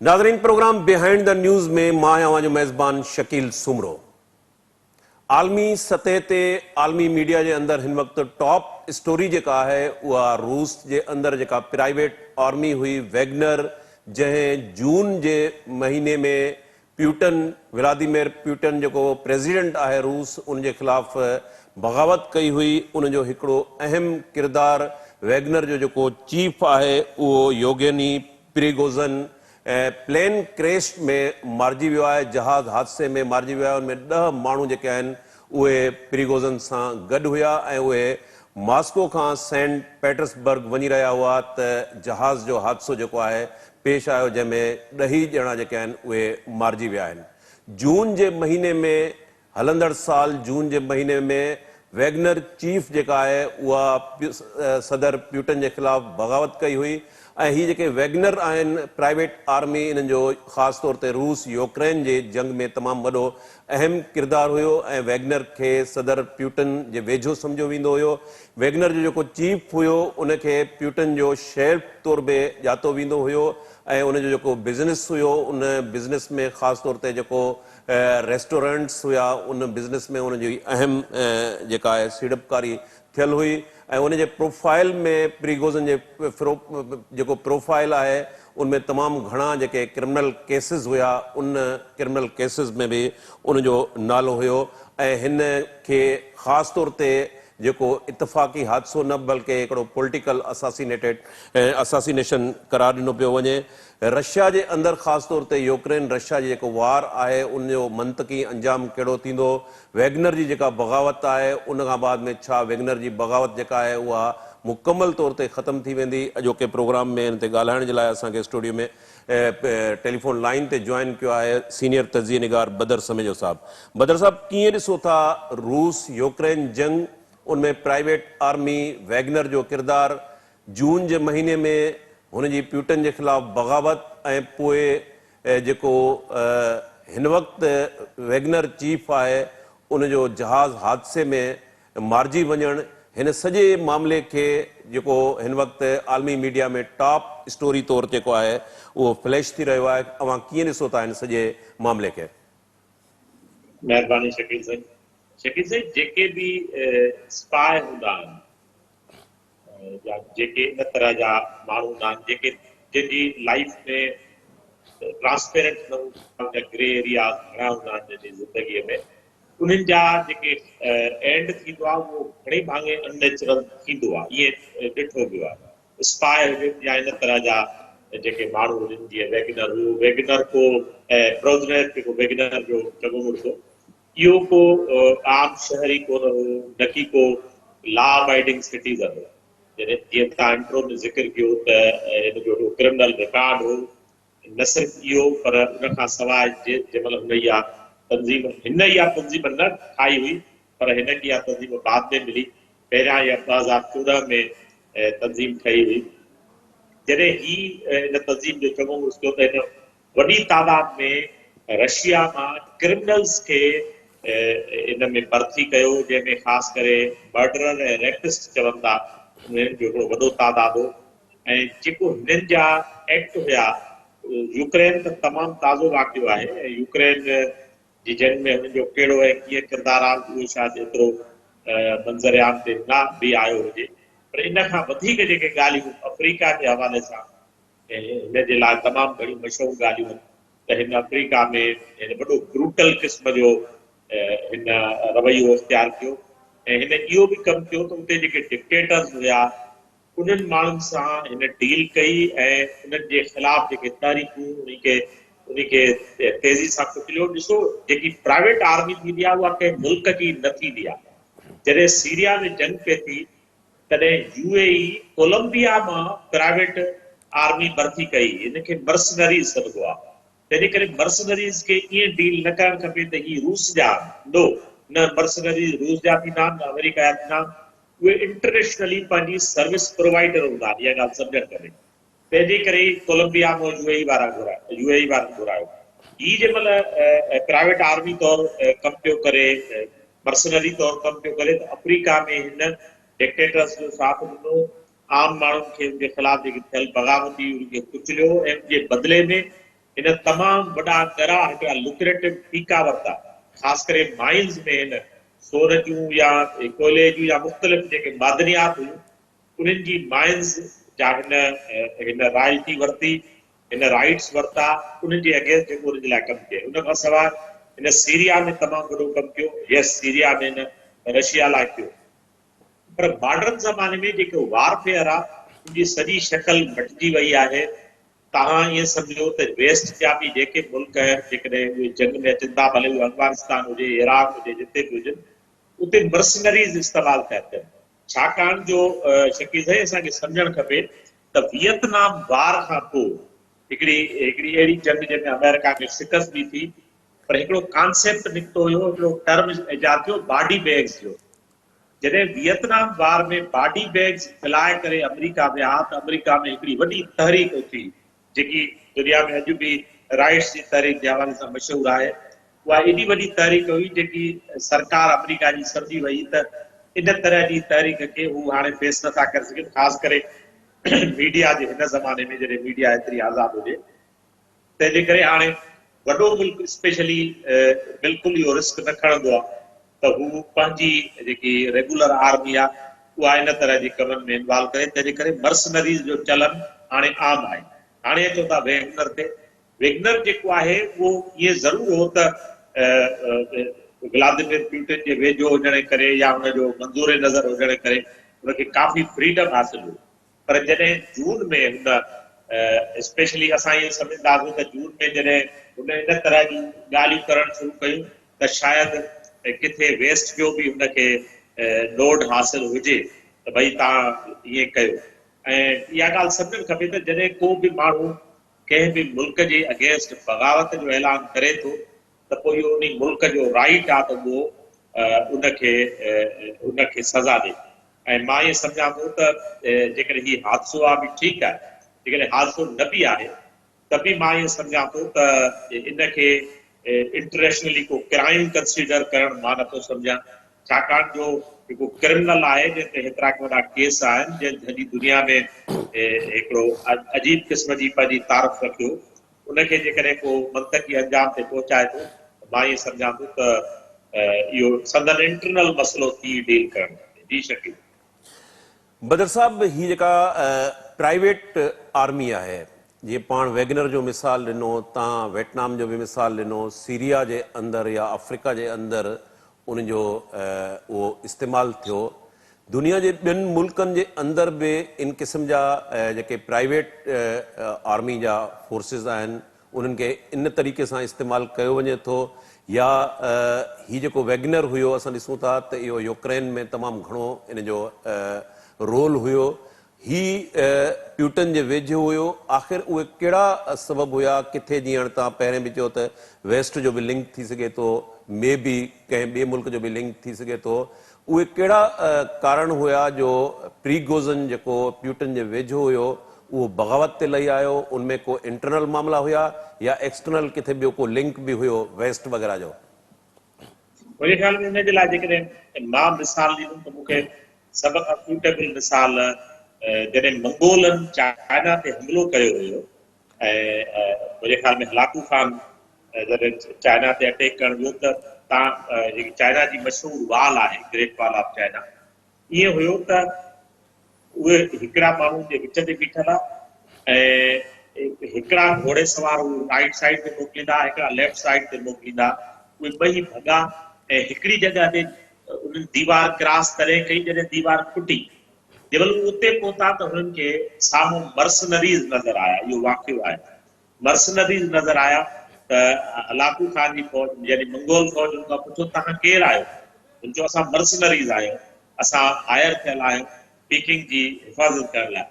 नाज़रीन, programme behind the news में मां जो मेज़बान शकील सुमरो। आलमी सतह ते आलमी मीडिया के अंदर हिन वक्त टॉप स्टोरी जेका है वह रूस के अंदर जेका प्राइवेट आर्मी हुई वैगनर, जैं जून के महीने में प्यूटन व्लादिमीर प्यूटन जो प्रेसिडेंट है रूस उनके खिलाफ बगावत कई हुई। उनजो हिकड़ो अहम किरदार वैगनर जो चीफ है वो योगेनी प्रिगोजन प्लेन क्रैश में मारिजी वियो है, जहाज हादसे में मारिजी वियो है। उनमें 10 माण्हू जेके आहिनि उहे प्रिगोजन सां गॾु हुया ऐं उहे मॉस्को खां सेंट पीटर्सबर्ग वञी रहिया हुआ त जहाज जो हादसो जेको आहे पेश आयो, जंहिंमें 10 ॼणा जेके आहिनि उहे मारिजी विया आहिनि। जून जे महीने में हलंदड़ साल जून जे महीने में वैगनर चीफ जेका आहे उहा सदर प्यूटन के खिलाफ बगावत कई हुई ऐं ही जेके वैगनर आहिनि प्राइवेट आर्मी, इन्हनि जो ख़ासि तौर ते रूस यूक्रेन जे जंग में तमामु वॾो अहम किरदार हुयो ऐं वैगनर खे सदर प्यूटन जे वेझो सम्झो वेंदो हुयो। वैगनर जो जेको चीफ हुयो उनखे प्यूटन जो शेफ तौर बि ॼातो वेंदो हुयो ऐं उनजो जेको बिज़नेस हुयो उन बिज़नेस में ख़ासि तौर ते जेको रेस्टोरेंट्स हुया उन बिज़नेस में उनजी अहम जेका आहे सीड़पकारी थियल हुई ऐं उनजे प्रोफाइल में प्रिगोजन जे जेको प्रोफाइल आहे उनमें तमामु घणा जेके क्रिमिनल केसिस हुया, उन क्रिमिनल केसिस में भी उनजो नालो हुयो ऐं हिन खे ख़ासि तौर ते जेको इतफ़ाक़ी हादसो न बल्कि हिकिड़ो पॉलिटिकल असासीनेशन करार ॾिनो पियो वञे। रशिया जे अंदरि ख़ासि तौर ते यूक्रेन रशिया जो जेको वार आहे उनजो मंतकी अंजाम कहिड़ो थींदो, वैगनर जी जेका बगावत आहे उन खां बाद में छा वैगनर जी बगावत जेका आहे उहा मुकम्मल तौर ते ख़त्म थी वेंदी। अॼोके प्रोग्राम में हिन ते ॻाल्हाइण जे लाइ असांखे स्टूडियो में टेलीफोन लाइन ते ज्वाइन किया है सीनियर तजिए निगार बदर समेजो साहब। बदर साहब, कीअं ॾिसो था रूस यूक्रेन जंग, उनमें प्राइवेट आर्मी वैगनर जो किरदार, जून के महीने में उनकी प्यूटन के खिलाफ बगावत ऐं पोइ जेको हिन वक्त वैगनर चीफ है उनजो जहाज हादसे में मारिजी वञण, हिन सॼे मामले के जेको हिन वक्त आलमी मीडिया में टॉप स्टोरी तौर जेको आहे उहो फ्लैश थी रहियो आहे। अवां कीअं ॾिसो था हिन सॼे मामले के? मेहरबानी शकील साईं। शकील साईं, जेके भी स्पाई हूंदा आहिनि या जेके इन तरह जा माण्हू हूंदा आहिनि जेके जंहिंजी लाइफ में ट्रांसपेरेंट न हूंदा, ग्रे एरिया घणा हूंदा आहिनि जंहिंजी ज़िंदगीअ में, उन्हनि जा जेके एंड थींदो आहे उहो घणे भाङे अननेचुरल थींदो आहे। ईअं ॾिठो वियो आहे स्पाई हुजनि या इन तरह जा जेके माण्हू हुजनि, जीअं वैगनर हुओ, वैगनर को प्रोजनेर जेको वैगनर जो चङो मुड़िसो, इहो को आम शहरी कोन हो, न की को लॉ अबाइडिंग सिटीज़न हो। जीअं तव्हां इंट्रो में ज़िक्र कयो त हिन जो क्रिमिनल रिकॉर्ड हो। न सिर्फ़ इहो पर उन खां सवाइ जंहिंमहिल हुन इहा तंज़ीम हिन इहा तंज़ीम न ठाही हुई पर हिन खे इहा तंज़ीम बाद में मिली, पहिरियां इहा 2014 में तंज़ीम ठही हुई। जॾहिं ही इन तंज़ीम जो चङो मुड़िसो त हिन वॾी तादाद में रशिया मां क्रिमिनल्स खे इन में भर्ती कयो, जंहिंमें ख़ासि करे मर्डरर ऐं रेपिस्ट चवनि था, उन्हनि जो हिकिड़ो वॾो तादाद हो। ऐं जेको हिननि जा एक्ट हुया, यूक्रेन त तमामु ताज़ो वाक़ियो आहे ऐं यूक्रेन जी जंग में हुननि जो कहिड़ो ऐं कीअं किरदारु आहे उहो शायदि एतिरो मंज़रिआम ते न बि आयो हुजे, पर इन खां वधीक जेके ॻाल्हियूं अफ्रीका जे हवाले सां हिन जे लाइ तमामु घणियूं मशहूरु ॻाल्हियूं आहिनि त हिन अफ्रीका में हिन वॾो ब्रूटल क़िस्म जो हिन रवैयो इख़्तियार कयो ऐं हिन इहो बि कमु कयो त उते जेके डिक्टेटर्स हुया उन्हनि माण्हुनि सां हिन डील कई ऐं उन्हनि जे ख़िलाफ़ जेके तहरीकूं उनखे तेज़ी सां कुचलियो। ॾिसो, जेकी प्राइवेट आर्मी थींदी आहे उहा कंहिं मुल्क जी न थींदी आहे। जॾहिं सीरिया में जंग पे थी तॾहिं UAE कोलंबिया मां प्राइवेट आर्मी भर्ती कई, इनखे मर्सनरीज़ सॾिबो आहे। तंहिंजे करे मर्सनरीज़ खे ईअं डील न करणु खपे त ही रूस जा न मर्सनरीज़ रूस जा थींदा आहिनि न अमेरिका जा थींदा आहिनि, उहे इंटरनेशनली पंहिंजी सर्विस प्रोवाइडर हूंदा आहिनि, इहा ॻाल्हि सम्झणु खपे। तंहिंजे करे कोलंबिया मां UAE वारनि घुरायो। ही जंहिंमहिल प्राइवेट आर्मी तौरु कमु पियो करे, मर्सनरी तौरु कमु पियो करे, त अफ्रीका में हिन डिक्टेटर्स जो साथ ॾिनो, आम माण्हुनि खे उनजे ख़िलाफ़ जेकी थियल बग़ावती उनखे कुचलियो ऐं उनजे बदिले में इन तमाम वॾा ॻरा हिकिड़ा लुक्रेटिव टीका वरिता, ख़ासि करे माइंस में हिन सोन जूं या कोयले जूं या मुख़्तलिफ़ जेके मादनियात हुयूं उन्हनि जी माइंस जा हिन रॉयल्टी वरिती, हिन राइट्स वरिता, उन्हनि जे अगेंस्ट जेको उन्हनि जे लाइ कमु कयो। उन खां सवाइ हिन सीरिया में तमामु वॾो कमु कयो, यस सीरिया में हिन रशिया लाइ कयो। पर मॉडर्न ज़माने में जेको वारफेयर आहे उनजी सॼी शक्ल मटिजी वई आहे। तव्हां ईअं सम्झो त वेस्ट जा बि जेके मुल्क जेकॾहिं उहे जंग में अचनि था, भले उहे अफ़गानिस्तान हुजे, इराक हुजे, जिते बि हुजनि, उते मर्सनरीज़ इस्तेमालु था थियनि। छाकाणि जो शकील साईं असांखे सम्झणु खपे त वियतनाम वार खां पोइ हिकिड़ी अहिड़ी जंग जंहिंमें अमेरिका खे शिकस्त बि थी, पर हिकिड़ो कॉन्सेप्ट निकितो हुयो, हिकिड़ो टर्म ईजाद थियो बॉडी बैग्स जो। जॾहिं वियतनाम वार में बॉडी बैग्स फैलाए करे अमेरिका विया त अमेरिका में हिकिड़ी वॾी तहरीक उथी, जेकी दुनिया में अॼु बि राइट्स जी तहरीक जे हवाले सां मशहूरु आहे। उहा एॾी वॾी तहरीक हुई जेकी सरकार अमेरिका जी सम्झी वई त इन तरह जी तहरीक खे हू हाणे फेस नथा करे सघनि, ख़ासि करे मीडिया जे हिन ज़माने में जॾहिं मीडिया एतिरी आज़ादु हुजे। तंहिंजे करे हाणे वॾो मुल्क स्पेशली बिल्कुलु इहो रिस्क न खणंदो आहे त हू पंहिंजी जेकी रेगुलर आर्मी आहे उहा इन तरह जे कमनि में इन्वॉल्व करे। तंहिंजे करे मर्सनरीज़ जो चलन हाणे आम आहे। हाणे अचो था वेगनर ते। वेगनर जेको आहे उहो इएं ज़रूरु हो त व्लादिमीर पुतिन जे वेझो हुजण जे करे या हुनजो मंज़ूर नज़र हुजण जे करे हुनखे काफ़ी फ्रीडम हासिल हुई। पर जॾहिं जून में हुन स्पेशली असां इहे सम्झंदासीं त जून में जॾहिं हुन इन तरह जूं ॻाल्हियूं करणु शुरू कयूं त शायदि किथे वेस्ट जो बि हुनखे नोड हासिल हुजे त भई तव्हां ईअं कयो। ऐं इहा ॻाल्हि सम्झणु खपे त जॾहिं को बि माण्हू कंहिं बि मुल्क जे अगेंस्ट बग़ावत जो ऐलान करे थो त पोइ इहो उन मुल्क जो राइट आहे त उहो उनखे सज़ा ॾे। ऐं मां इहे सम्झां थो त जेकॾहिं हीउ हादसो आहे बि ठीकु आहे, जेकॾहिं हादसो न बि आहे त बि मां इहे सम्झां थो त इनखे इंटरनेशनली को क्राइम कंसिडर करणु मां नथो सम्झां। छाकाणि जो जेको क्रिमिनल आहे जंहिं ते हेतिरा वॾा केस आहिनि, जंहिं सॼी दुनिया में हिकिड़ो अजीब क़िस्म जी पंहिंजी तारीफ़ रखियो, उनखे जेकॾहिं को मंतकी अंजाम ते पहुचाए थो त मां इहे सम्झां थो त इहो संदन इंटरनल मसइलो थी डील करणु खपे। जी शकील। बदर साहब, ही जेका प्राइवेट आर्मी आहे, जीअं पाण वैगनर जो मिसाल ॾिनो, तव्हां वियतनाम जो बि मिसाल ॾिनो, सीरिया जे अंदरि या अफ्रीका जे अंदरि उनजो उहो इस्तेमालु थियो। दुनिया जे ॿियनि मुल्कनि जे अंदरि बि इन क़िस्म जा जेके प्राइवेट आर्मी जा फोर्सिस आहिनि उन्हनि खे इन तरीक़े सां इस्तेमालु कयो वञे थो, या ही जेको वैगनर हुयो असां ॾिसूं था त इहो यूक्रेन में तमामु घणो इन जो रोल हुयो। ही प्यूटन जे वेझो हुयो। आख़िर उहे कहिड़ा सबब हुया, किथे जीअं हाणे तव्हां पहिरें बि चयो त वेस्ट जो बि लिंक थी सघे थो, मे बि कंहिं ॿिए मुल्क जो बि लिंक थी सघे थो, उहे कहिड़ा कारण हुया जो प्रीगोज़न जेको प्यूटन जे वेझो हुयो उहो बग़ावत ते लही आयो? उनमें को इंटरनल मामला हुया या एक्सटर्नल किथे ॿियो को लिंक बि हुयो वेस्ट वग़ैरह जो? मुंहिंजे ख़्याल में हिन जे लाइ जेकॾहिं मां मिसाल ॾींदुमि त मूंखे सभ खां सूटेबल मिसाल जॾहिं मंगोलनि चाइना ते हमिलो कयो हुयो ऐं मुंहिंजे ख़्याल में हलाकू खान जॾहिं चाइना ते अटैक करणु वियो त तव्हां जेकी चाइना जी मशहूरु वाल आहे, ग्रेट वाल ऑफ चाइना, ईअं हुयो त उहे हिकिड़ा माण्हू जे विच ते बीठल आहे ऐं हिकिड़ा घोड़े सवार राइट साइड ते मोकिलींदा, हिकिड़ा लेफ्ट साइड ते मोकिलींदा। उहे ॿई भॻा ऐं हिकिड़ी जॻह ते उन्हनि दीवार क्रॉस करे कई, जॾहिं दीवार फुटी जंहिं महिल उते पहुता त हुननि खे साम्हूं मर्सनरीज़ नज़र आया। इहो वाक़ियो आहे, मर्सनरीज़ नज़र आया त हलाकू खान जी फौज यानी मंगोल फौज हुन खां पुछो तव्हां केरु आहियो? हुन चयो असां मर्सनरीज़ आहियूं, असां हायर थियल आहियूं पीकिंग जी हिफ़ाज़त करण लाइ।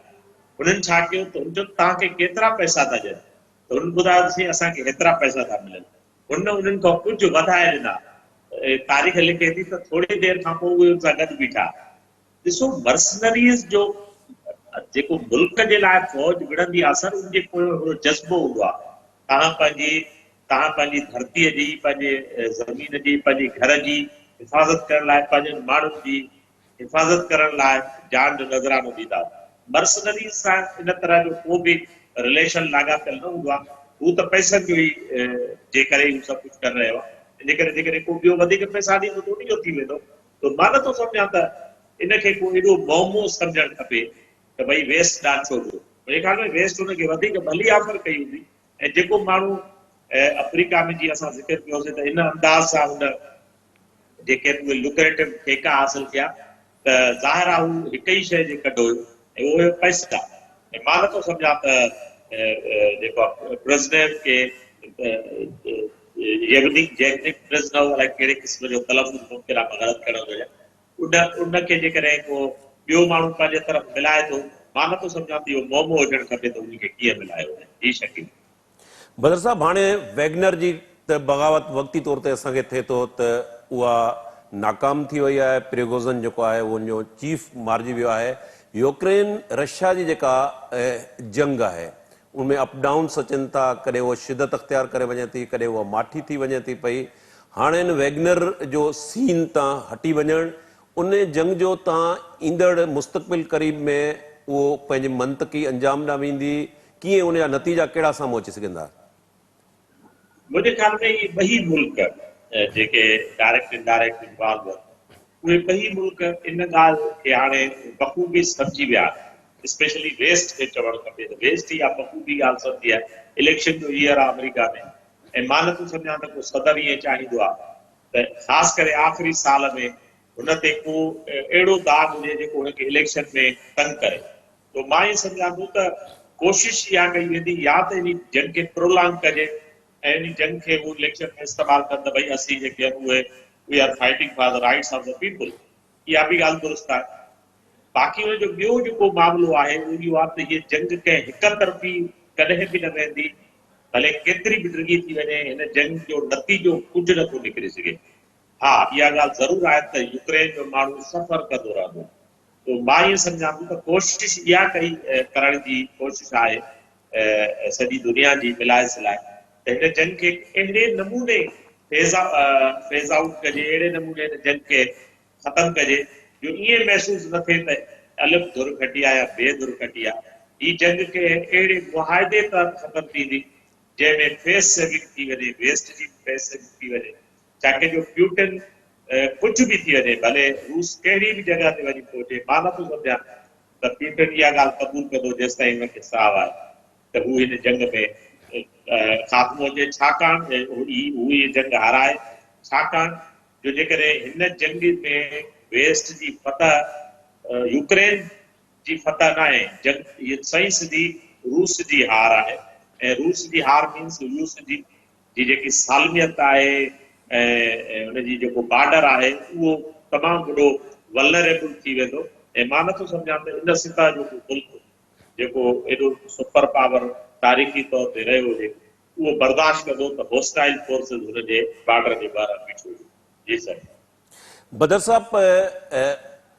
हुननि छा कयो त हुन चयो तव्हांखे केतिरा पैसा था ॾियनि? त हुननि ॿुधायोसीं असांखे हेतिरा पैसा था मिलनि। हुन उन्हनि खां कुझु वधाए ॾिना। तारीख़ लिखे थी त थोरी देरि खां पोइ उहे हुन सां गॾु बीठा। ॾिसो, मर्सनरीज़ जो जेको मुल्क जे लाइ फौज विढ़ंदी आहे सर, उनजे पोइ हिकिड़ो जज़्बो हूंदो आहे। तव्हां पंहिंजी धरतीअ जी, पंहिंजे ज़मीन जी, पंहिंजे घर जी हिफ़ाज़त करण लाइ, पंहिंजनि माण्हुनि जी हिफ़ाज़त करण लाइ जान जो नज़रानो ॾींदा। मर्सनरीज़ सां इन तरह जो को बि रिलेशन लाॻापियल न हूंदो आहे। हू त पैसनि जो ई जे करे हू सभु कुझु करे रहियो आहे। इन करे जेकॾहिं को ॿियो वधीक पैसा ॾींदो त उन जो थी वेंदो। त मां नथो सम्झां त इनखे को एॾो मोमो सम्झणु खपे त भई वेस्ट ॾांहुं छो ॾियो। मुंहिंजे ख़्याल में वेस्ट हुनखे वधीक भली ऑफर कई हूंदी ऐं जेको माण्हू अफ्रीका में जीअं असां ज़िक्र कयोसीं त इन अंदाज़ सां हुन जेके उहे लुक्रेटिव ठेका हासिल थिया त ज़ाहिर आहे हू हिक ई शइ जे कढो हुयो ऐं उहे पैसा। ऐं मां नथो सम्झां त जेको प्रेसिडेंट खे अलाए कहिड़े क़िस्म जो तलफ़ुज़ मुमकिन आहे ग़लति करण हुजे उनखे जेकॾहिं को ॿियो माण्हू पंहिंजे तरफ़ मिलाए थो, मां नथो सम्झां त इहो मोमो हुजणु खपे त उनखे कीअं मिलायो वञे। जी शकील बदर साहब, हाणे वैगनर जी त बग़ावत वक़्ती तौर ते असांखे थिए थो त उहा नाकाम थी वई आहे। प्रिगोज़न जेको आहे उनजो चीफ मारिजी वियो आहे। यूक्रेन रशिया जी जेका जंग आहे उनमें अप डाउन्स अचनि था, कॾहिं उहा शिदत अख़्तियार करे वञे थी, कॾहिं उहा माठी थी वञे थी पई। हाणे हिन वैगनर जो सीन तां हटी वञणु, उन जंग जो तव्हां ईंदड़ मुस्तक़बिल क़रीब में उहो पंहिंजे मंतकी अंजाम ॾांहुं वेंदी, कीअं उनजा नतीजा कहिड़ा साम्हूं अची सघंदा? मुंहिंजे ख़्याल में इहे ॿई मुल्क जेके डायरेक्ट इनडायरेक्ट इन्वॉल्व उहे ॿई मुल्क इन ॻाल्हि खे हाणे बख़ूबी सम्झी विया। स्पेशली वेस्ट खे चवणु खपे त वेस्ट इहा बख़ूबी ॻाल्हि सम्झी आहे। इलेक्शन जो ईयर आहे अमेरिका में ऐं मां नथो सम्झां त को सदर ईअं चाहींदो आहे त ख़ासि करे आख़िरी साल में हुन ते को अहिड़ो दाग हुजे जेको हुनखे इलेक्शन में तंग करे। तो मां ईअं सम्झां थो त कोशिशि इहा कई वेंदी या त इन जंग खे प्रोलॉन्ग कजे ऐं इन जंग खे उहो इलेक्शन में इस्तेमालु कनि त भई असीं जेके आहिनि उहे we are fighting for the rights of the people. इहा बि ॻाल्हि दुरुस्त आहे। बाक़ी हुनजो ॿियो जेको मामिलो आहे उहो इहो आहे त हीअ जंग कंहिं हिक तरफ़ी कॾहिं बि न वेंदी, भले केतिरी बि डिघी थी वञे। हिन जंग जो नतीजो कुझु नथो निकिरी सघे। हा, इहा ॻाल्हि ज़रूरु आहे त यूक्रेन जो माण्हू सफ़र कंदो रहंदो। तो मां ईअं सम्झां थो त कोशिशि इहा करण जी कोशिशि आहे सॼी दुनिया जी मिलाए सिलाए त हिन जंग खे अहिड़े नमूने फेज़ आउट कजे, अहिड़े नमूने हिन जंग खे ख़तमु कजे जो ईअं महसूसु न थिए त अलॻि धुर खटी आहे या बेधुर खटी आहे। हीअ जंग खे अहिड़े मुआहदे तहत ख़तमु थींदी जंहिंमें फेस सेविंग थी वञे, वेस्ट जी फेस सेविंग थी वञे। चाहे जो प्यूटन कुझु बि थी वञे, भले रूस कहिड़ी बि जॻह ते वञी पहुचे, मां नथो सम्झां त प्यूटन इहा ॻाल्हि क़बूल कंदो जेसि ताईं हुनखे साहु आहे त हू हिन जंग में ख़ात्मो हुजे। छाकाणि हू इहा जंग हाराए, छाकाणि जो जेकॾहिं हिन जंग में वेस्ट जी फतह यूक्रेन जी फतह न आहे, जंग इहा सही सिधी रूस जी हार आहे। ऐं रूस जी हार मीन्स रूस जी जेकी सालमियत आहे ऐं हुनजी जेको बॉर्डर आहे उहो तमामु वॾो वलनरेबल थी वेंदो। ऐं मां नथो सम्झां त इन सतह जो मुल्क जेको एॾो सुपर पावर तारीख़ी तौर ते रहियो हुजे उहो बर्दाश्त कंदो त होस्टाइल फोर्सिस हुनजे बॉर्डर जे ॿाहिरां बीठी हुजे। जी सर। बदर साहब,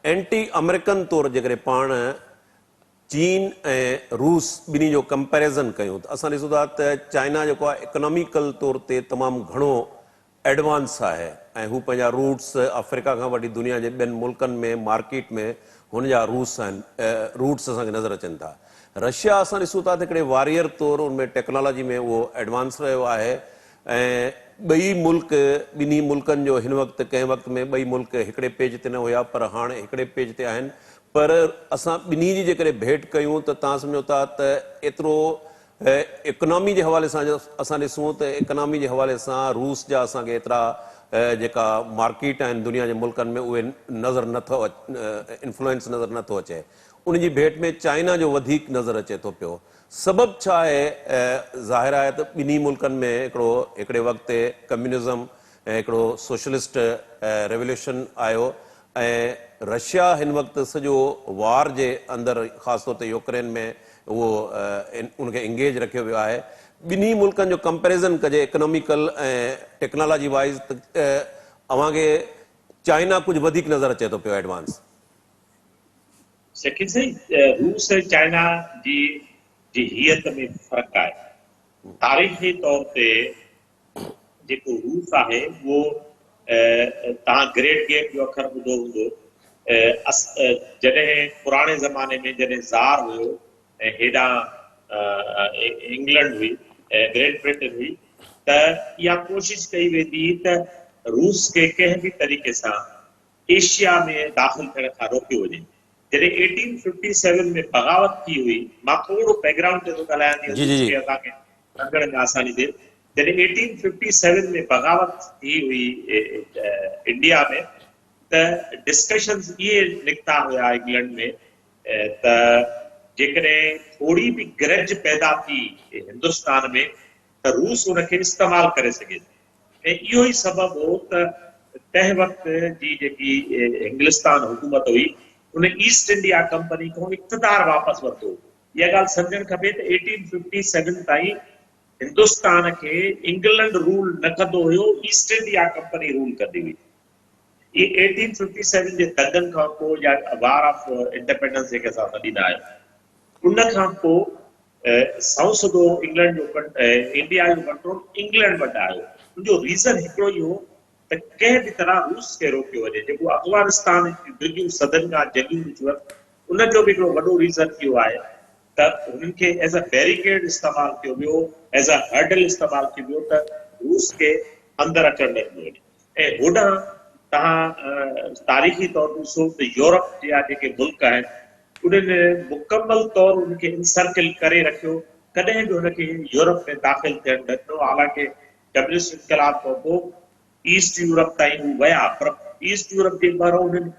एंटी अमेरिकन तौरु जेकॾहिं पाण चीन ऐं रूस ॿिन्ही जो कंपेरिज़न कयूं त असां ॾिसूं था त चाइना जेको आहे इकोनॉमिकल तौर ते तमामु घणो एडवांस आहे ऐं हू पंहिंजा रूट्स अफ्रीका खां वठी दुनिया जे ॿियनि मुल्कनि में मार्केट में हुन जा रूट्स असांखे नज़र अचनि था। रशिया असां ॾिसूं था त हिकिड़े वॉरियर तौरु उनमें टेक्नोलॉजी में उहो एडवांस रहियो आहे ऐं ॿई मुल्क ॿिन्ही मुल्कनि जो हिन वक़्तु कंहिं वक़्त में ॿई मुल्क हिकिड़े पेज ते न हुया पर हाणे हिकिड़े पेज ते आहिनि। पर असां ॿिन्ही जी जेकॾहिं भेट कयूं त तव्हां सम्झो था त एतिरो इकोनॉमी जे हवाले सां असां ॾिसूं त इकोनॉमी जे हवाले सां रूस जा असांखे एतिरा जेका मार्केट आहिनि दुनिया जे मुल्कनि में उहे नज़र नथो इन्फ्लुएंस नज़र नथो अचे। उन जी भेट में चाइना जो वधीक नज़र अचे थो पियो। सबबु छा आहे? ज़ाहिर आहे त ॿिन्ही मुल्कनि में हिकिड़े वक़्त ते कम्युनिज़म ऐं हिकिड़ो सोशलिस्ट रेवल्यूशन आयो ऐं रशिया हिन वक़्तु सॼो वार जे अंदरि ख़ासि तौर ते यूक्रेन में उहो उनखे इंगेज रखियो वियो आहे। ॿिन्ही मुल्कनि जो कंपेरिज़न कजे इकोनॉमिकल ऐं टेक्नोलॉजी वाइज़ त अव्हांखे चाइना कुझु वधीक नज़र अचे थो पियो एडवांस। शकील साईं, रूस ऐं चाइना जी हियत में फ़र्क़ु आहे। तारीख़ी तौर ते जेको रूस आहे उहो तव्हां ग्रेट गेम जो अखर ॿुधो हूंदो। जॾहिं पुराणे ज़माने में जॾहिं ज़ार हुयो ऐं हेॾां इंग्लैंड हुई ग्रेट ब्रिटेन हुई त इहा कोशिश कई वेंदी त रूस खे कंहिं बि तरीक़े सां एशिया में दाख़िल थियण खां रोकियो वञे। जॾहिं 1857 में बग़ावत थी हुई, मां थोरो बैकग्राउंड ते थो ॻाल्हायां जीअं जी जी रूस जी खे असांखे सम्झण में आसानी थिए। जॾहिं 1857 में बग़ावत थी हुई इंडिया में, त डिस्कशन्स इहे निकिता हुया इंग्लैंड में त जेकॾहिं थोरी बि गरज पैदा थी हिंदुस्तान में त रूस उनखे इस्तेमालु करे सघे। ऐं इहो ई सबबु हो त तंहिं वक़्त जी जेकी इंग्लिस्तान हुकूमत हुई उन ईस्ट इंडिया कंपनी खां इक़्तिदार वापसि वरितो। इहा ॻाल्हि सम्झणु खपे त 1857 ताईं हिंदुस्तान खे इंग्लैंड रूल न कंदो हुयो, ईस्ट इंडिया कंपनी रूल कंदी हुई। ये 1857 जे दंगनि खां पोइ या वार ऑफ इंडिपेंडेंस जेके असां सॾींदा आहियूं, उन खां पोइ सौं इंग्लैंड जो इंडिया जो कंट्रोल इंग्लैंड वटि आयो। उनजो रीज़न हिकिड़ो ई हो त कंहिं बि तरह रूस खे रोकियो वञे। जेको अफगानिस्तान डिघियूं सदनि खां जंगियूं थियूं, उनजो बि हिकिड़ो वॾो रीज़न इहो आहे त हुननि खे एज़ अ बैरिकेड इस्तेमालु कयो वियो, एज़ अ हर्डल इस्तेमालु कयो वियो त रूस खे अंदरि अचणु न ॾिनो वञे। ऐं होॾां तव्हां तारीख़ी तौर ॾिसो त यूरोप जा जेके मुल्क आहिनि उन्हनि मुकमल तौर उनखे इनसर्किल करे रखियो, कॾहिं बि हुनखे यूरोप में दाख़िल थियणु न ॾिनो। हालांकि कम्युनिस्ट इनकलाब खां पोइ ईस्ट यूरोप ताईं हू विया, पर ईस्ट यूरोप जे ॿाहिरां उन्हनि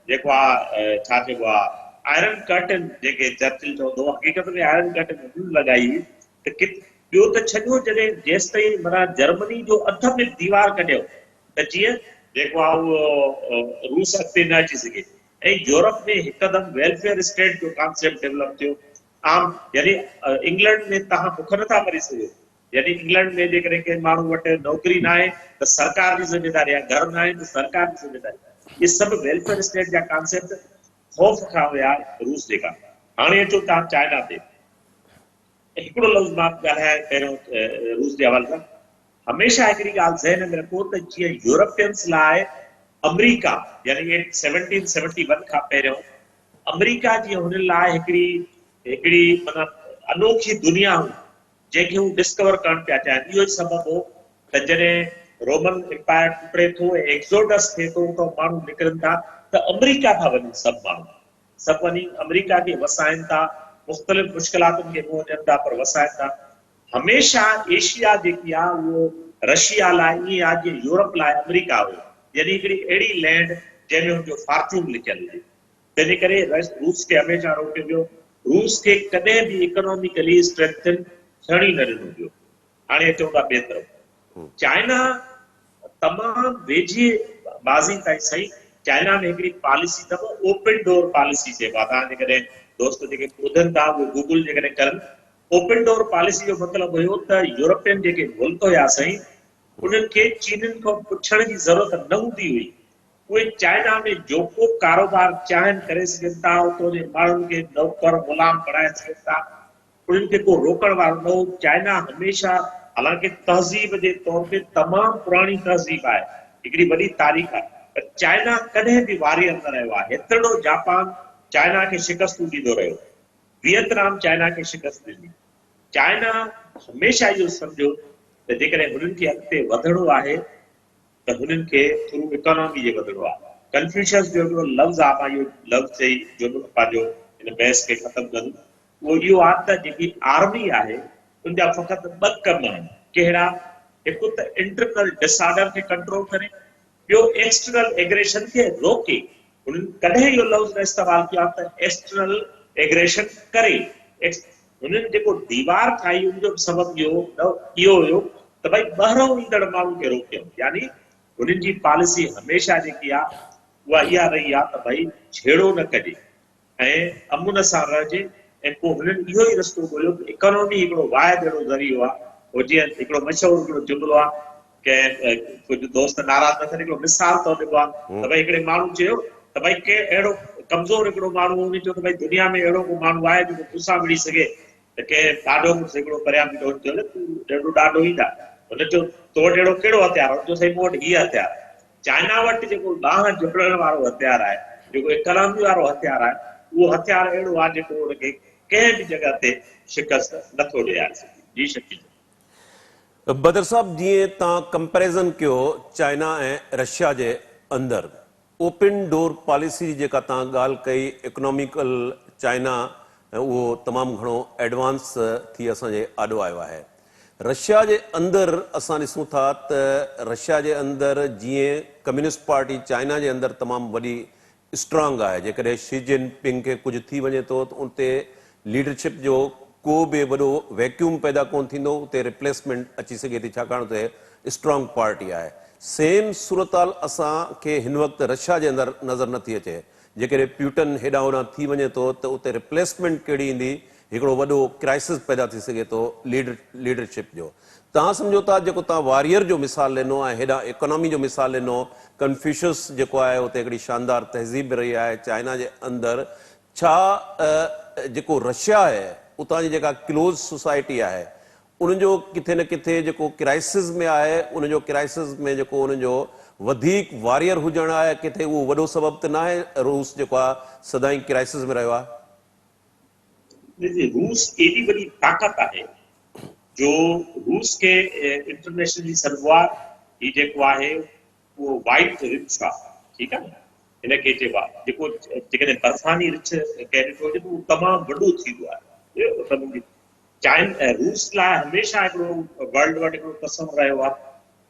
जेको आहे छा चइबो आहे आयरन कर्टन, जेके चर्चिल चवंदो, हक़ीक़त में आयरन कर्टन हुन लॻाई हुई त ॿियो त छॾियो, जॾहिं जेसि ताईं माना जर्मनी जो अध में दीवार कढियो त जीअं जेको आहे उहो रूस अॻिते न अची सघे। ऐं यूरोप में हिकदमि वेलफेयर स्टेट जो कॉन्सेप्ट डेवलप थियो। आम यानी इंग्लैंड में तव्हां बुख नथा मरी सघो, यानी इंग्लैंड में जेकॾहिं कंहिं माण्हू वटि नौकिरी न आहे त सरकार जी ज़िमेदारी आहे, घर न आहे त सरकार जी ज़िमेदारी आहे। इहे सभु वेलफेयर स्टेट जा कॉन्सेप्ट ख़ौफ़ खां हुया रूस जेका। हाणे अचो तव्हां चाइना ते। हिकिड़ो लफ़्ज़ मां ॻाल्हायां पहिरियों रूस जे हवाले सां। हमेशह हिकिड़ी ॻाल्हि ज़हन में रखो त जीअं यूरोपियंस लाइ अमेरिका यानी 1771 खां पहिरियों अमेरिका जी हुननि लाइ हिकिड़ी माना अनोखी दुनिया हुई जंहिंखे हू डिस्कवर करणु पिया चाहिनि। इहो ई सबबु हो त जॾहिं रोमन एम्पायर टुटे थो ऐं एक्सोडस थिए थो त माण्हू निकिरनि था त अमेरिका था वञनि। सभु वञी अमेरिका खे वसाइनि था, मुख़्तलिफ़ मुश्किलातुनि खे मुंहुं ॾियनि था, पर वसाइनि था। हमेशह एशिया जेकी आहे उहो रशिया लाइ ईअं आहे जीअं यूरोप लाइ अमेरिका हुयो, यानी हिकिड़ी अहिड़ी लैंड जंहिंमें हुनजो फॉर्चून लिखियलु हुजे। तंहिंजे करे रूस खे हमेशह रोकियो वियो। रूस खे कॾहिं बि इकोनॉमिकली स्ट्रेंथन थियण ई न ॾिनो वियो। हाणे अचूं था ॿिए तरफ़, चाइना तमामु वेझी बाज़ी ताईं सही। चाइना में हिकिड़ी पॉलिसी अथव ओपन डोर पॉलिसी चइबो आहे। तव्हां जेकॾहिं दोस्त जेके ॿुधनि था उहे गूगल जेकॾहिं करनि, ओपन डोर पॉलिसी जो मतिलबु हुयो त यूरोपियन जेके मुल्क हुया साईं, उन्हनि खे चीननि खां पुछण जी ज़रूरत न हूंदी हुई। उहे चाइना में जेको कारोबार चाहिनि करे सघनि था, उतो जे माण्हुनि खे नौकर गुलाम बणाए सघनि था, उन्हनि खे को रोकण वारो न हो। चाइना हमेशह, हालांकि तहज़ीब जे तौर ते तमामु पुराणी तहज़ीब आहे, हिकिड़ी वॾी तारीख़ आहे, पर चाइना कॾहिं बि वारियर न रहियो आहे। हेतिरो जापान चाइना खे शिकस्तूं ॾींदो रहियो, वियतनाम चाइना खे शिकस्त ॾिनी। चाइना हमेशह इहो सम्झो त जेकॾहिं हुननि खे अॻिते वधणो आहे त हुननि खे थ्रू इकोनॉमी जे वधणो आहे। कन्फ्यूशियस जो हिकिड़ो लफ़्ज़ आहे, मां इहो लफ़्ज़ चई जो पंहिंजो हिन बहस खे ख़तमु कंदुमि, उहो इहो आहे त जेकी आर्मी आहे उनजा फ़क़ति ॿ कम आहिनि। कहिड़ा? हिकु त इंटरनल डिसऑर्डर खे कंट्रोल करे, ॿियो एक्सटर्नल एग्रेशन खे रोके। हुननि कॾहिं इहो लफ़्ज़ न इस्तेमालु कयो आहे त एक्सटर्नल एग्रेशन करे। हुननि जेको दीवार ठाही उनजो सबबु इहो हुयो त भई ॿाहिरां ईंदड़ माण्हुनि खे रोकियऊं। यानी हुननि जी पॉलिसी हमेशह जेकी आहे उहा इहा रही आहे त भई छेड़ो न कजे ऐं अमुन सां रहिजे। ऐं पोइ हुननि इहो ई रस्तो ॻोल्हियो त इकोनॉमी हिकिड़ो वाहिद अहिड़ो ज़रियो आहे। उहो जीअं हिकिड़ो मशहूरु हिकिड़ो जुमिलो आहे, कंहिं कुझु दोस्त नाराज़ न थियनि, हिकिड़ो मिसाल तौर ॾिबो आहे त भई हिकिड़े माण्हू चयो त भई के अहिड़ो कमज़ोर हिकिड़ो माण्हू हुन चयो त भई दुनिया में अहिड़ो को माण्हू आहे जेको मूंसां विड़ी सघे। त के ॾाढो हिकिड़ो परियां बीठो चयो तूं ॾाढो ईंदा। हुन चयो तो वटि अहिड़ो कहिड़ो हथियार? हुन चयो साईं मूं वटि हीअ हथियार। चाइना वटि जेको लाह झुकण वारो हथियार आहे, जेको इकोनॉमी वारो हथियार आहे, उहो हथियार अहिड़ो आहे जेको हुनखे कंहिं बि जॻह ते शिकस्त नथो ॾियारे सघे। जी शकील। बदर साहब, जीअं तव्हां कंपेरिज़न कयो चाइना ऐं रशिया जे अंदरि, ओपन डोर पॉलिसी जी जेका तव्हां ॻाल्हि कई, इकोनॉमिकल चाइना उहो तमामु घणो एडवांस थी असांजे आॾो आयो आहे। रशिया जे अंदरि असां ॾिसूं था त रशिया जे अंदरि जीअं कम्युनिस्ट पार्टी चाइना जे अंदरि तमामु वॾी स्ट्रांग आहे। जेकॾहिं शी जिनपिंग खे कुझु थी वञे थो त उते लीडरशिप जो को बि वॾो वैक्यूम पैदा कोन थींदो, उते रिप्लेसमेंट अची सघे थी, छाकाणि उते स्ट्रांग पार्टी आहे। सेम सूरताल असांखे हिन वक़्तु रशिया जे अंदरि नज़र नथी अचे। जेकॾहिं प्यूटन हेॾां होॾां थी वञे थो त उते रिप्लेसमेंट कहिड़ी ईंदी, हिकिड़ो वॾो क्राइसिस पैदा थी सघे थो लीडरशिप जो। तव्हां सम्झो था जेको तव्हां वॉरियर जो मिसाल ॾिनो ऐं हेॾां इकोनॉमी जो मिसाल ॾिनो, कन्फ्यूशियस जेको आहे उते हिकिड़ी शानदार तहज़ीब रही आहे चाइना जे अंदरि, छा जेको रशिया आहे उतां जी जेका क्लोज सोसाइटी आहे उन जो किथे न किथे जेको क्राइसिस में आहे, उन जो क्राइसिस में जेको उन जो वधीक वॉरियर हुजण आहे, किथे उहो वॾो सबबु त न आहे? रूस जेको आहे सदाई क्राइसिस में रहियो आहे। देखिए, रूस एडी बड़ी ताकत है जो रूस के इंटरनेशनली सनवार ही जेको आहे वो वाइट रिच आहे, ठीक आहे न। इनके चइबो आहे जेको जेकॾहिं बर्फ़ानी रिच कैरेक्टर हुजे त उहो तमामु वॾो थींदो आहे। चाइना रूस लाइ हमेशह हिकिड़ो वर्ल्ड वाइड हिकिड़ो तस्वुर रहियो आहे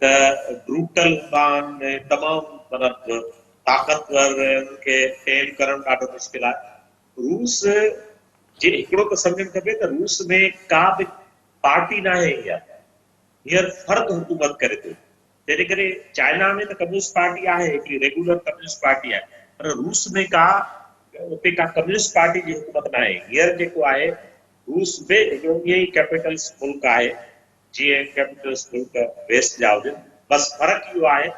त ब्रूटल हूंदा आहिनि, तमामु मतिलबु ताक़तवर, उनखे टेम करणु ॾाढो मुश्किल आहे। रूस जे हिकिड़ो त सम्झणु खपे त रूस में का बि पार्टी न आहे, हींअर फर्द हुकूमत करे थो। जंहिंजे करे चाइना में त कम्युनिस्ट पार्टी आहे, हिकिड़ी रेगुलर कम्युनिस्ट पार्टी आहे, पर रूस में उते का कम्युनिस्ट पार्टी जी हुकूमत न आहे। हींअर जेको आहे रूस में हिकिड़ो ईअं ई कैपिटल्स मुल्क आहे जीअं कैपिटल्स मुल्क वेस्ट जा हुजनि, बसि फ़र्क़ु इहो आहे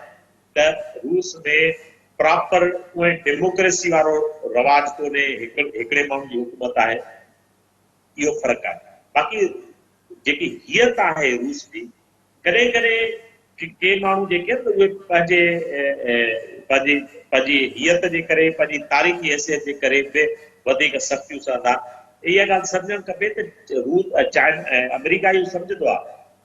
त रूस में प्रॉपर उहे डेमोक्रेसी वारो रवाज कोन्हे, हिकिड़े माण्हू जी हुकूमत आहे, इहो फ़र्क़ु आहे। बाक़ी जेकी हियत आहे रूस जी, कॾहिं कॾहिं के माण्हू जेके आहिनि उहे पंहिंजी हियत जे करे, पंहिंजी तारीख़ी हैसियत जे करे बि वधीक सख़्तियूं सां था। इहा ॻाल्हि सम्झणु खपे त चाइना अमेरिका इहो सम्झंदो आहे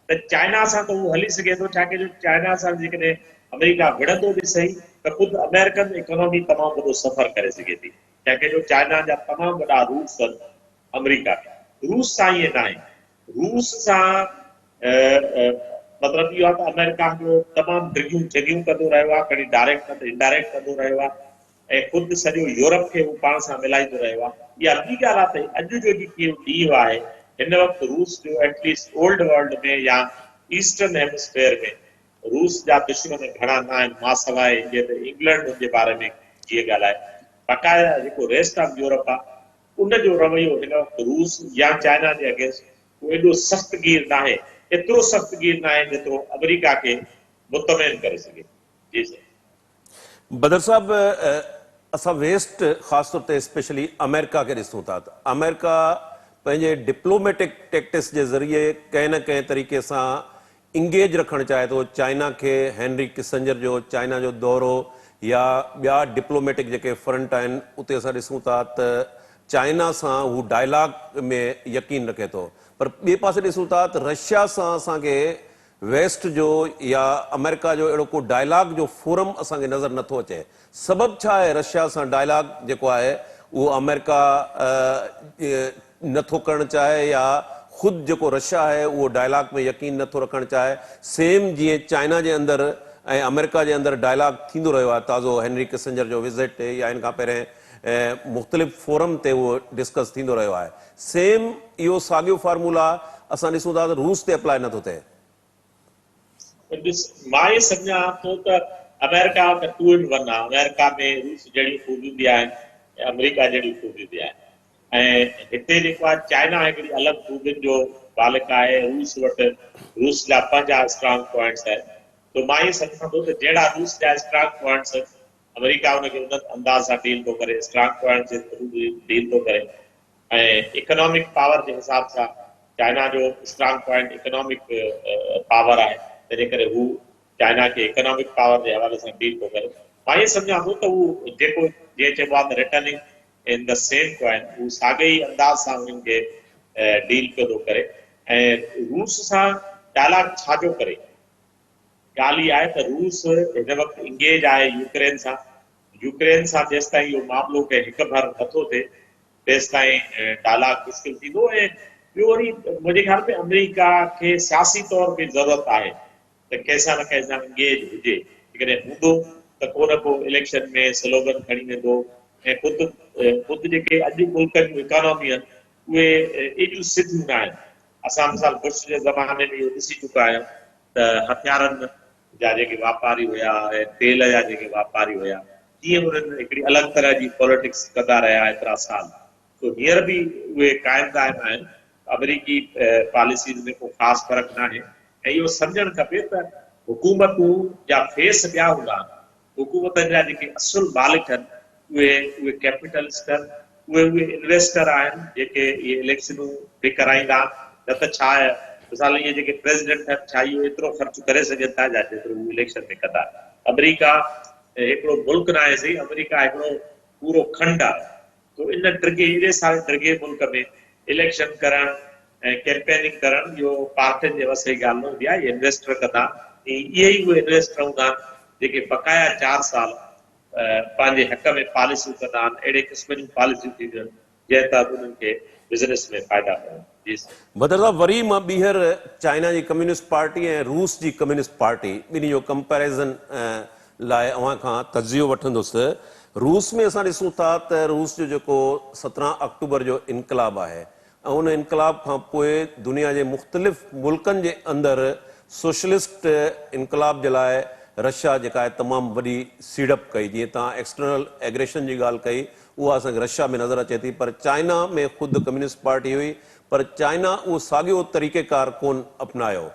त चाइना सां त उहो हली सघे थो, छाकाणि चाइना सां जेकॾहिं अमेरिका विढ़ंदो बि सही त ख़ुदि अमेरिकन इकोनॉमी तमामु वॾो सफ़र करे सघे थी, छाकाणि चाइना जा तमामु वॾा रूट्स आहिनि अमेरिका में। रूस सां ईअं न आहे। रूस सां मतिलबु इहो आहे त अमेरिका जो तमामु जॻहियूं कंदो रहियो आहे, कॾहिं डायरेक्ट न इनडायरेक्ट कंदो रहियो आहे, ऐं ख़ुदि सॼो यूरोप खे उहो पाण सां मिलाईंदो रहियो आहे। इहा ॿी ॻाल्हि आहे त अॼु जो जेकी ॾींहुं आहे, हिन वक़्तु रूस जो एटलीस्ट ओल्ड वर्ल्ड में या ईस्टर्न हेमिस्फेयर में रूस जा दुश्मन घणा न आहिनि, मां सवाइ जीअं त इंग्लैंड जे बारे में जीअं ॻाल्हाए, बाक़ाइदा जेको रेस्ट ऑफ यूरोप आहे उन जो रवैयो हिन वक़्तु रूस या चाइना जे अगेंस्ट उहो एॾो सख़्तगीर न आहे, एतिरो सख़्तगीर न आहे जेतिरो अमेरिका खे मुतमइन करे सघे। जी सर। बदर साहब, असां वेस्ट ख़ासि तौर ते स्पेशली अमेरिका खे ॾिसूं था त अमेरिका पंहिंजे डिप्लोमेटिक टैक्टिक्स जे ज़रिए कंहिं न कंहिं तरीक़े सां इंगेज रखणु चाहे थो चाइना खे। हेनरी किसिंजर जो चाइना जो दौरो या ॿिया डिप्लोमेटिक जेके फ्रंट आहिनि, उते असां ॾिसूं था त चाइना सां हू डायलॉग में यकीन रखे थो, पर ॿिए पासे ॾिसूं था त रशिया सां असांखे वेस्ट जो या अमेरिका जो अहिड़ो को डायलॉग जो फोरम असांखे नज़र नथो अचे। सबबु छा आहे रशिया सां डायलॉग जेको आहे उहो अमेरिका नथो करणु चाहे, या ख़ुदि जेको रशिया आहे उहो डायलॉग में यकीन नथो रखणु चाहे? सेम जीअं चाइना जे अंदरि ऐं अमेरिका जे अंदरि डायलॉग थींदो रहियो आहे, ताज़ो हेनरी किसिंजर जो विज़िट या इन खां पहिरें मुख़्तलिफ़ फोरम ते उहो डिस्कस थींदो रहियो आहे। सेम इहो साॻियो फार्मूला असां ॾिसूं था त रूस ते अप्लाई नथो थिए। मां इहे सम्झां थो त अमेरिका त 2 in 1 आहे। अमेरिका में रूस जहिड़ियूं खूबियूं बि आहिनि, अमेरिका जहिड़ियूं खूबियूं बि आहिनि, ऐं हिते जेको आहे चाइना हिकिड़ी अलॻि खूबियुनि जो मालिक आहे। रूस वटि रूस जा 5 स्ट्रांग पॉइंट्स आहिनि। तो मां इहे सम्झां थो त जहिड़ा रूस जा स्ट्रांग पॉइंट्स आहिनि, अमेरिका उनखे उन अंदाज़ सां डील थो करे, स्ट्रांग पॉइंट्स जे थ्रू डील थो करे। ऐं इकोनॉमिक पावर जे हिसाब सां चाइना जो स्ट्रांग पॉइंट इकोनॉमिक पावर आहे, तंहिंजे करे हू चाइना खे इकोनॉमिक पावर जे हवाले सां डील थो करे। मां इहे सम्झां थो त उहो जेको जीअं चइबो आहे त returning in the same point, उहो साॻे ई अंदाज़ सां उन्हनि खे डील पियो थो करे। ऐं रूस सां डायलॉग छाजो करे। ॻाल्हि इहा आहे त रूस हिन वक़्तु इंगेज आहे यूक्रेन सां जेसिताईं इहो मामिलो खे हिक भर नथो थिए तेसिताईं डायलॉग मुश्किल थींदो। ऐं ॿियो वरी मुंहिंजे ख्याल में अमेरिका खे सियासी तौर ते ज़रूरत आहे त कंहिंसां न कंहिंसां इंगेज हुजे। जेकॾहिं हूंदो त को न को इलेक्शन में स्लोगन खणी वेंदो ऐं ख़ुदि जेके अॼु मुल्कनि जूं इकोनॉमी आहिनि उहे एॾियूं सिधियूं न आहिनि। असां मिसाल बुश जे ज़माने में इहो ॾिसी चुका आहियूं त हथियारनि जा जेके वापारी हुया ऐं तेल जा जेके वापारी हुया कीअं उन्हनि हिकिड़ी अलॻि तरह जी पॉलिटिक्स कंदा रहिया एतिरा साल। तो हींअर बि उहे क़ाइमु दाइम आहिनि। अमरीकी पॉलिसीज़ में को ख़ासि फ़र्क़ु न आहे ऐं इहो सम्झणु खपे त हुकूमतूं जा फेस ॿिया हूंदा आहिनि। हुकूमतनि जा जेके असुल मालिक आहिनि उहे कैपिटलिस्ट आहिनि, उहे इन्वेस्टर आहिनि जेके इहे इलेक्शनूं बि कराईंदा। न त छा आहे मिसाल इहे जेके प्रेसिडेंट आहिनि छा इहो एतिरो ख़र्च करे सघनि था या जेतिरो उहे इलेक्शन में कंदा। अमरीका हिकिड़ो मुल्क न आहे सही, अमरीका हिकिड़ो पूरो खंड आहे। तो इन एॾे सारे ड्रिगे मुल्क में इलेक्शन करणु ऐं कैंपेनिंग करणु इहो पार्टियुनि जे वस जी ॻाल्हि न हूंदी आहे। इहे इन्वेस्टर कंदा इहे ई उहे इन्वेस्टर हूंदा आहिनि जेके बक़ाया 4 साल पंहिंजे हक़ में पॉलिसियूं कंदा आहिनि। अहिड़े क़िस्म जूं पॉलिसियूं थींदियूं आहिनि जंहिं तहत उन्हनि खे बिज़नेस में फ़ाइदा पवनि। जी बदर साहब, वरी मां ॿीहर चाइना जी कम्युनिस्ट पार्टी ऐं रूस जी कम्युनिस्ट पार्टी ॿिन्ही जो कंपेरिज़न लाइ अव्हां खां तजियो वठंदुसि। रूस में असां ॾिसूं था त रूस जो जेको 17 अक्टूबर जो इनकलाब आहे ऐं उन इनकलाब खां पोइ दुनिया जे मुख़्तलिफ़ मुल्कनि जे अंदरि सोशलिस्ट इनकलाब जे लाइ रशिया जेका आहे तमामु वॾी सीड़प कई। जीअं तव्हां एक्सटर्नल एग्रेशन जी ॻाल्हि कई उहा असांखे रशिया में नज़र अचे थी, पर चाइना में ख़ुदि कम्युनिस्ट पार्टी हुई पर चाइना उहो साॻियो तरीक़ेकार कोन अपनायो।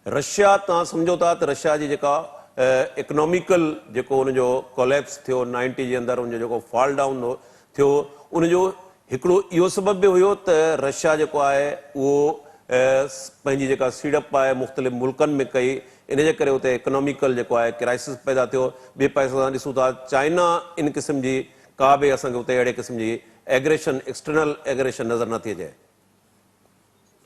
रशिया तव्हां सम्झो था त रशिया जी जेका इकनॉमिकल जेको उनजो कोलैप्स थियो 90 जे अंदरि उनजो जेको फॉल डाउन थियो उनजो हिकिड़ो इहो सबबु बि हुयो त रशिया जेको आहे उहो पंहिंजी जेका सीड़प आहे मुख़्तलिफ़ मुल्कनि में कई, इन जे करे उते इकनॉमिकल जेको आहे क्राइसिस पैदा थियो। ॿिए पासे सां ॾिसूं था चाइना इन क़िस्म जी का बि असांखे उते अहिड़े क़िस्म जी एग्रेशन एक्सटर्नल एग्रेशन नज़र नथी अचे।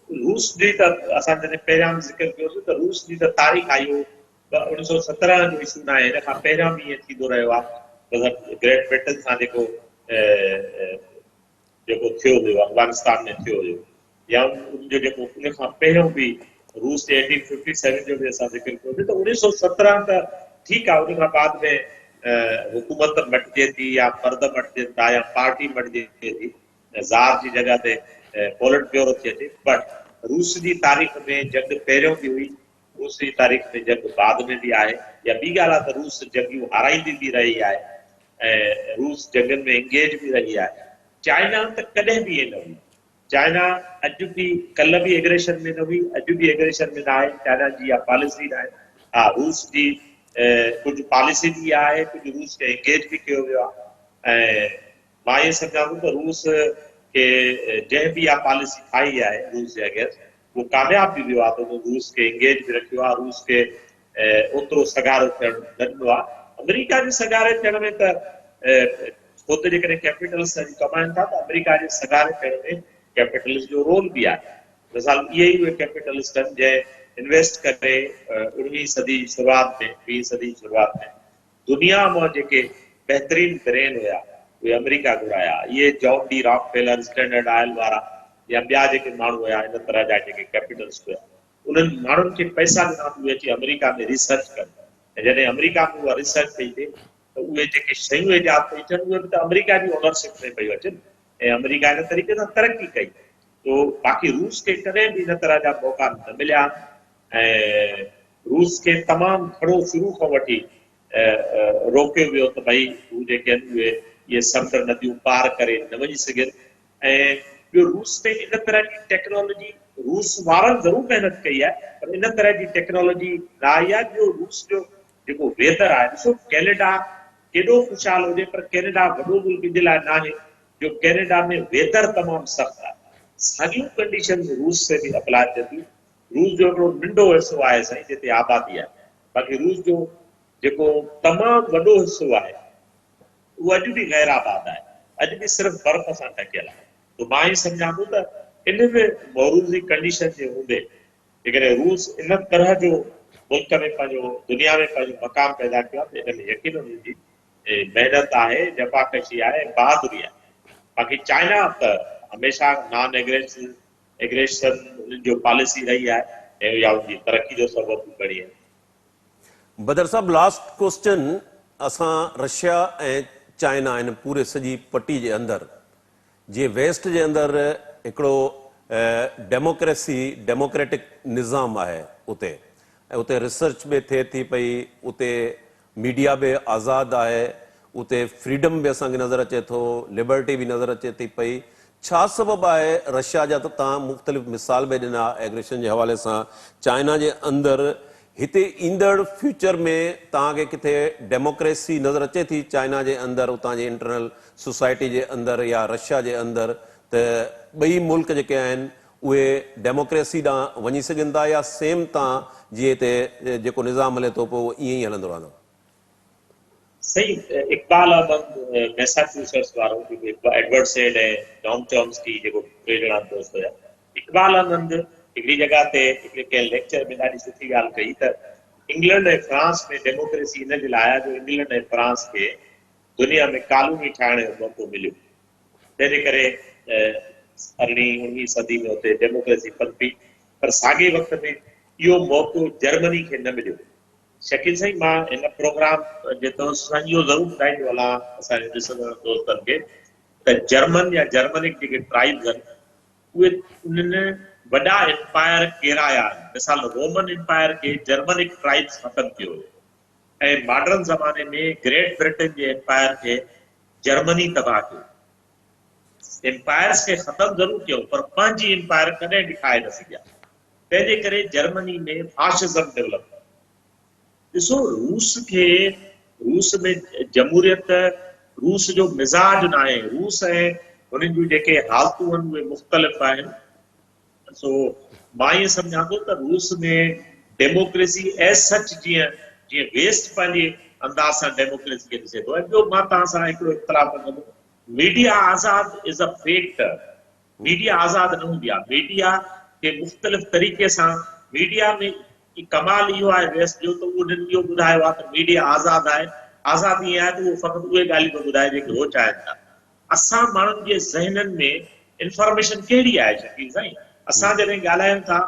रूस जी त असां जॾहिं पहिरियां ज़िक्र कयोसीं त रूस जी त तारीख़ आहे इहो 1917 जो इशू न आहे। हिन खां पहिरियां बि ईअं थींदो रहियो आहे। ग्रेट ब्रिटेन सां जेको थियो हुयो अफगानिस्तान में थियो हुयो या उनजो जेको उन खां पहिरियों बि रूस जे 1857 जो बि असां ज़िक्र कयोसीं त 1917 त ठीकु आहे। उन खां बाद में हुकूमत मटिजे थी या फर्द मटिजनि था या पार्टी मटिजे थी, ज़ार जी जॻह ते पोलिट ब्यूरो थी अचे। बट रूस जी तारीख़ में जंग पहिरियों बि हुई, रूस जी तारीख़ में जंग बाद में बि आहे। या ॿी ॻाल्हि आहे त रूस जंगियूं हाराईंदी बि रही आहे ऐं रूस जंगनि में इंगेज बि रही आहे। चाइना त कॾहिं बि इहे न हुई। चाइना अॼु बि कल्ह बि एग्रेशन में न हुई, अॼु बि एग्रेशन में न आहे। चाइना जी इहा पॉलिसी न आहे। हा, रूस जी कुझु पॉलिसी बि आहे, कुझु रूस खे इंगेज बि कयो वियो आहे। ऐं मां इहे सम्झां थो त रूस खे जंहिं बि इहा पॉलिसी ठाही आहे रूस जे अगेंस्ट उहो कामयाब बि वियो आहे। त रूस खे इंगेज बि रखियो आहे, रूस खे ओतिरो सगारो थियणु न ॾिनो आहे। अमेरिका जे सगारे थियण में त ख़ुदि जेकॾहिं कैपिटलिस्ट कमाइनि था त अमेरिका जे सगारे थियण में कैपिटलिस्ट जो रोल बि आहे। मिसाल इहे ई उहे कैपिटलिस्ट आहिनि जंहिं इन्वेस्ट करे 19वीं सदी शुरूआत में 20वीं सदी शुरूआत में दुनिया मां जेके बहितरीन ब्रेन हुया उहे अमेरिका घुराया। इहे John D Rockefeller, standard oil वारा या ॿिया जेके माण्हू हुया इन तरह जा जेके कैपिटलिस्ट हुया, उन्हनि माण्हुनि खे पैसा ॾिना उहे अची अमेरिका में रिसर्च कनि। ऐं जॾहिं अमेरिका में उहा रिसर्च पई थिए त उहे जेके शयूं ईजाद पई थियनि उहे बि त अमेरिका जी ओनरशिप में पयूं अचनि ऐं अमेरिका इन तरीक़े सां तरक़ी कई। तो बाक़ी रूस खे कॾहिं बि इन तरह जा मौक़ा न मिलिया ऐं रूस खे तमामु घणो शुरू खां वठी रोकियो वियो त भई हू जेके आहिनि उहे इहे समुंड नदियूं पार करे न वञी सघनि। ऐं ॿियो रूस में इन तरह जी टेक्नोलॉजी रूस वारनि ज़रूरु महिनत कई आहे पर इन तरह जी टेक्नोलॉजी न आई आहे। ॿियो रूस जो जेको वेदर आहे, ॾिसो कैनेडा केॾो ख़ुशहाल हुजे पर कैनेडा वॾो मुल्क जे लाइ न आहे जो कैनेडा में वेदर तमामु सख़्तु आहे। साॻियूं कंडीशन रूस से बि अप्लाई थिए थियूं। रूस जो हिकिड़ो नंढो हिसो आहे साईं जिते आबादी आहे, बाक़ी रूस जो जेको तमामु वॾो हिसो आहे उहो अॼु बि गैर आबाद आहे, अॼु बि सिर्फ़ु बर्फ़ सां ढकियल आहे। तो मां ई सम्झां थो त इन में मौरूज़ी कंडीशन जे हूंदे जेकॾहिं रूस इन तरह जो मुल्क में पंहिंजो दुनिया में पंहिंजो मक़ाम पैदा कयो आहे त इन में यकीन हुनजी महिनत आहे, जफ़ाकशी आहे, बहादुरी आहे। बाक़ी चाइना त हमेशह नॉन एग्रेशन उन्हनि जो पॉलिसी रही आहे ऐं या उनजी तरक़ी जो सबबु बणी आहे। बदर साहब, लास्ट क्वेश्चन, असां रशिया ऐं चाइना इन पूरे सॼी पट्टी जे अंदरि जे वेस्ट जे अंदरि हिकिड़ो डेमोक्रेटिक निज़ाम आहे उते, ऐं उते रिसर्च बि थिए थी पई, उते मीडिया बि आज़ादु आहे, उते फ्रीडम बि असांखे नज़र अचे थो, लिबर्टी बि नज़र अचे थी पई। छा सबबु आहे रशिया जा, त तव्हां मुख़्तलिफ़ मिसाल बि ॾिना एग्रेशन जे हवाले सां, चाइना जे अंदरि हिते ईंदड़ फ्यूचर में तव्हांखे किथे डेमोक्रेसी नज़र अचे थी चाइना जे अंदरि, उतां जे इंटरनल सोसाइटी जे अंदरि या रशिया जे अंदरि, त ॿई मुल्क जेके आहिनि उहे डेमोक्रेसी ॾांहुं वञी सघनि था, या सेम तव्हां जीअं हिते जेको निज़ाम हले थो पोइ ईअं ई हलंदो रहंदो? सही, इक़बाल अहमद मैसाचुसेट्स वारो जेको एडवर्ड सेड ऐं नॉम चॉम्स्की जेको टे ॼणा दोस्त हुया, इक़बाल अहमद हिकिड़ी जॻह ते हिकिड़े कंहिं लेक्चर में ॾाढी सुठी ॻाल्हि कई त इंग्लैंड ऐं फ्रांस में डेमोक्रेसी इन जे लाइ आहे जो इंग्लैंड ऐं फ्रांस खे दुनिया में कानूनी ठाहिण जो मौक़ो मिलियो, तंहिंजे करे 19वीं सदी में हुते डेमोक्रेसी पनपी। पर साॻे वक़्त में इहो मौक़ो जर्मनी खे न मिलियो। शकील साईं, मां हिन प्रोग्राम जे तौर सां इहो ज़रूरु ॿुधाईंदो हलां असांजे ॾिसंदड़ दोस्तनि खे त जर्मन या जर्मनिक जेके ट्राइब्स आहिनि उहे उन्हनि वॾा एम्पायर केराया आहिनि। मिसाल रोमन एम्पायर खे जर्मनिक ट्राइब्स ख़तमु कयो हुयो, ऐं मॉडर्न ज़माने में ग्रेट ब्रिटेन जे एम्पायर खे जर्मनी तबाह कयो। एम्पायर्स खे ख़तमु ज़रूरु कयो, पर पंहिंजी एम्पायर कॾहिं ॾिखाए न सघिया। तंहिंजे करे जर्मनी में फाशिज़म डेवलप। ॾिसो, रूस में जमहूरियत, रूस जो मिज़ाज न आहे। रूस ऐं हुननि जूं जेके हालतूं आहिनि उहे मुख़्तलिफ़ आहिनि। सो मां ईअं सम्झां थो त रूस में डेमोक्रेसी एज सच जीअं वेस्ट पंहिंजे अंदाज़ सां डेमोक्रेसी खे ॾिसे थो। ऐं ॿियो मां तव्हां सां हिकिड़ो इख़्तिलाफ़ कंदुमि, मीडिया आज़ाद इज़ अ फैक्टर। मीडिया आज़ाद न हूंदी आहे। मीडिया खे मुख़्तलिफ़ तरीक़े सां, मीडिया में कमाल इहो आहे वेस्ट जो त उन्हनि इहो ॿुधायो आहे त मीडिया आज़ाद आहे। आज़ाद ईअं आहे त उहो फ़क़ति उहे ॻाल्हियूं थो ॿुधाए जेके उहो चाहिनि था। असां माण्हुनि जे ज़हननि में इंफॉर्मेशन कहिड़ी आहे शकील साईं? असां जॾहिं ॻाल्हायूं था,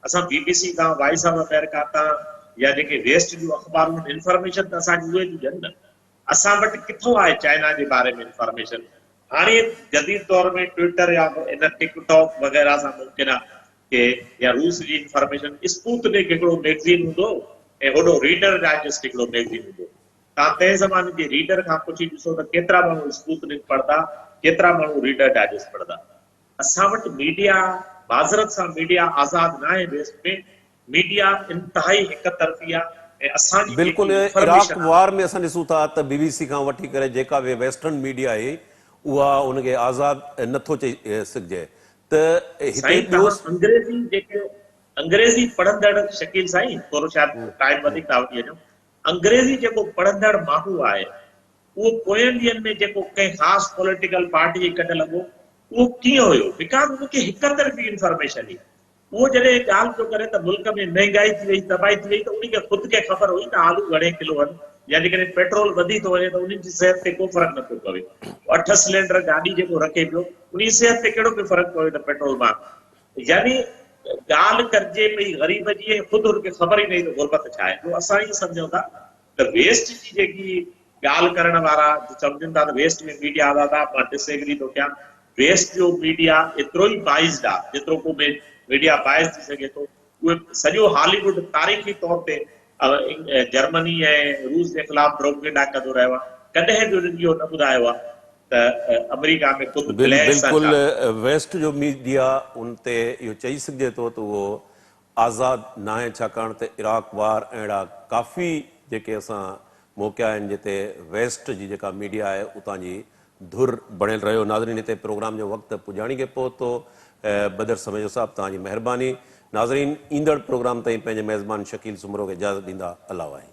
असां BBC तां, वॉइस ऑफ अमेरिका तां या जेके वेस्ट जूं अख़बारूं आहिनि, इंफॉर्मेशन त असांखे उहे ॾियनि न। असां वटि किथो आहे चाइना जे बारे में इंफॉर्मेशन? हाणे जदीद दौर में ट्विटर या इन टिकटॉक वग़ैरह सां मुमकिन आहे कि या रूस जी इंफॉर्मेशन। स्पूतनिक हिकिड़ो मैगज़ीन हूंदो ऐं होॾो रीडर डाइजेस्ट हिकिड़ो मैगज़ीन हूंदो। तव्हां तंहिं ज़माने जे रीडर खां पुछी ॾिसो त केतिरा माण्हू स्पूतनिक पढ़ंदा, केतिरा माण्हू रीडर डाइजेस्ट पढ़ंदा। असां वटि मीडिया, माज़रत सां मीडिया आज़ाद न आहे वेस्ट में। मीडिया इंतिहाई हिक तरफ़ी आहे ऐं असांजी बिल्कुलु इराक वार में असां ॾिसूं था त BBC खां वठी करे जेका बि वेस्टर्न मीडिया आहे उहा उनखे आज़ाद नथो चई सघिजे। त हिते अंग्रेज़ी पढ़ंदड़ शकील साईं, थोरो शायदि टाइम वधीक था वठी वञो, अंग्रेज़ी जेको पढ़ंदड़ माण्हू आहे उहो पोयनि ॾींहंनि में जेको कंहिं ख़ासि पॉलिटिकल पार्टी खे कढ लॻो, उहो कीअं हुयो? बिकॉज़ उनखे हिक तरफ़ी इंफॉर्मेशन हुई। उहो जॾहिं ॻाल्हि पियो करे त मुल्क में महांगाई थी वई, तबाही थी वई, त उनखे ख़ुदि खे ख़बर हुई त आलू घणे किलो आहिनि, या जेकॾहिं पेट्रोल वधी थो वञे त उन्हनि जी सिहत ते को फ़र्क़ु न पियो पवे। 8 सिलेंडर गाॾी जेको रखे पियो, उन जी सिहत ते कहिड़ो पियो फ़र्क़ु पवे त पेट्रोल मां। यानी ॻाल्हि करिजे पई ग़रीब जी, ख़ुदि हुनखे ख़बर ई न त गुरबत छा आहे। तो असां ई सम्झूं था त वेस्ट जी जेकी ॻाल्हि करण वारा सम्झनि था त वेस्ट में मीडिया आज़ाद आहे, मां डिसएग्री थो कयां। वेस्ट जो मीडिया एतिरो ई बाइस्ड आहे जेतिरो को मीडिया बाइस थी सघे थो। उहे सॼो हॉलीवुड तारीख़ी तौर ते जर्मनी ऐं रूस जे ख़िलाफ़ प्रोपेगेंडा कंदो रहियो आहे। कॾहिं बि उन्हनि इहो न ॿुधायो आहे त अमेरिका में ख़ुदि बिल्कुलु वेस्ट जो मीडिया उन ते इहो चई सघिजे थो त उहो आज़ादु न आहे, छाकाणि त इराक वार अहिड़ा काफ़ी जेके असां मौक़िया आहिनि जिते वेस्ट जी जेका मीडिया आहे उतां जी धुर बणियल रहियो। नाज़रीन, हिते प्रोग्राम जो वक़्तु पुॼाणी खे पहुतो। बदर समझो साहब, तव्हांजी महिरबानी। नाज़रीन, ईंदड़ प्रोग्राम ताईं पंहिंजे मेज़बान शकील सुमरो खे इजाज़त ॾींदा। अल्लाह वाहे।